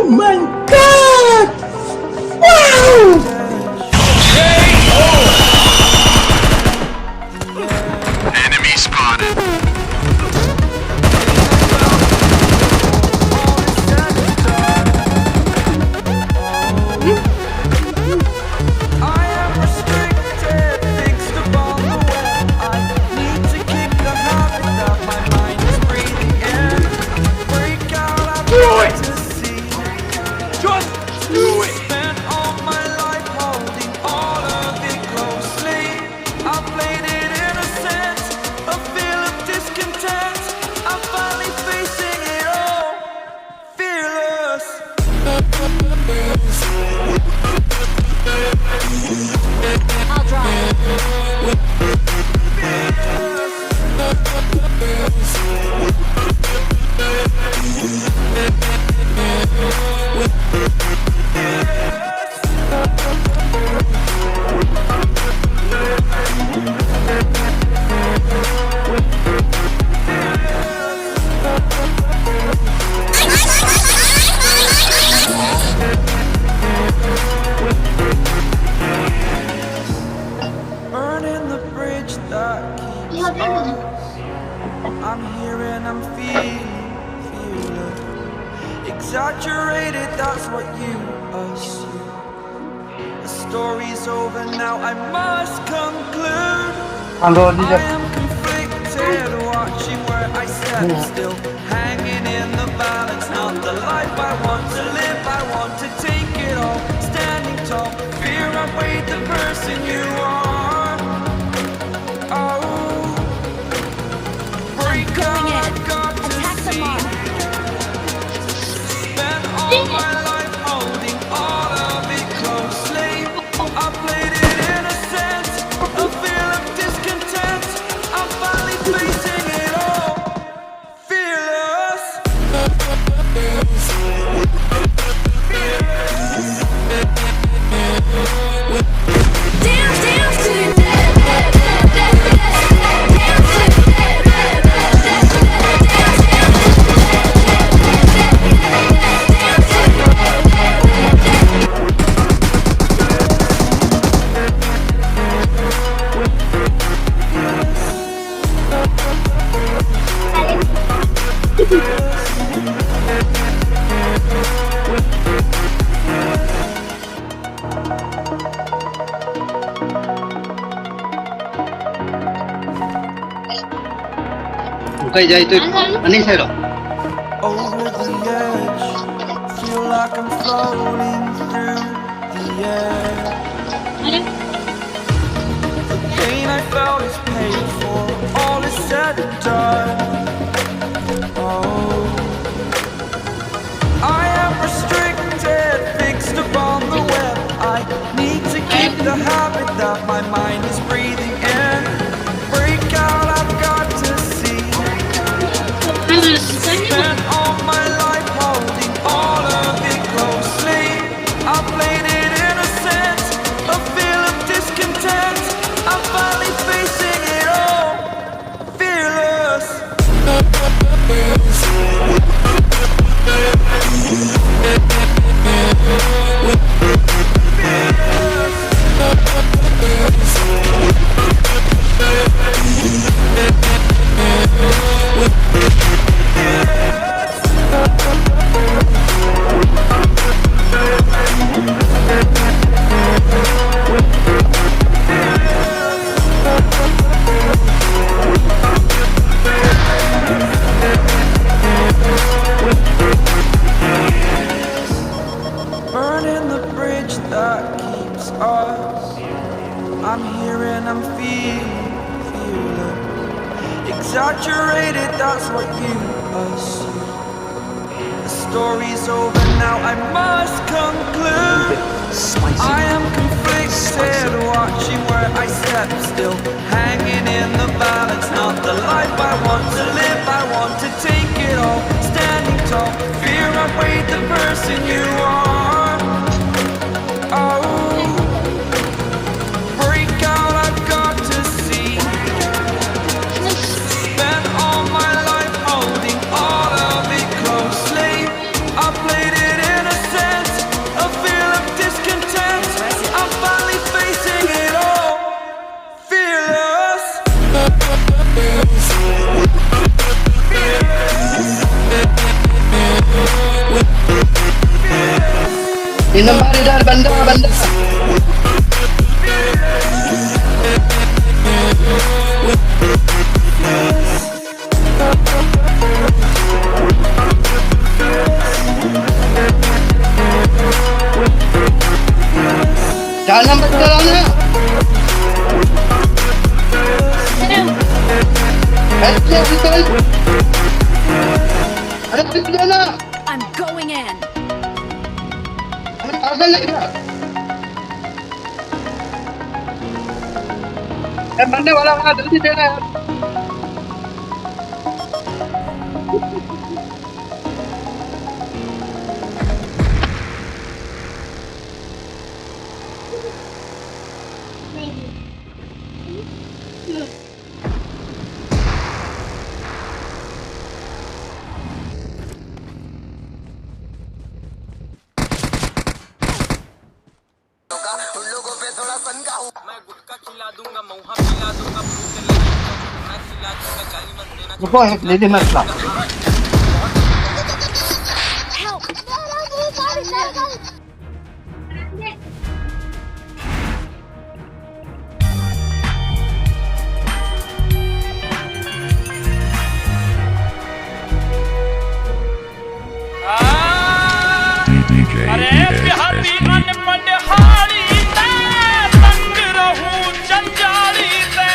Oh my god! Wow! Enemy spotted. Burning the bridge that keeps us. I'm here and I'm feeling exaggerated, that's what you assume. The story's over now, I must conclude. I am conflicted, watching where I step still, hanging in the balance. Not the life I want to live, I want to take it all. Standing tall, fear I weighed the person you are. Oh, break all I've got to see. Spent all my life holding all of it closely. I played it innocent, a feel of discontent. I'm finally facing it all, fearless. કઈ જાય તો અને સાઈડો Over the edge, feel like I'm floating through the air. The pain I felt is paid for, all is said and done. Oh, I am restricted, fixed upon the web. I need to keep the habit that my mind is breathing in. Break out, I've got to see. Spent all my life holding all of it closely. I played it innocent, a feel of discontent. I'm finally facing it all, fearless. Burning the bridge that keeps us. I'm here and I'm feeling exaggerated, that's what you assume. The story's over now, I must conclude. I am conflicted, watching where I step still, hanging in the balance. Not the life I want to live, I want to take it all. Standing tall, fear I weighed the person you are. Oh, break out, I've got to see. Spent all my life holding all of it closely. I played it innocent. Minum mari dar banda. Jangan berjalan. Betul. Ada berjalan. I'm going in. Ada lagi. Mana wala jल्दी देना. रुको एक lady मत ला. अरे बिहारी अनपढ़ हारी मैं तंग रहूं जंजाली पे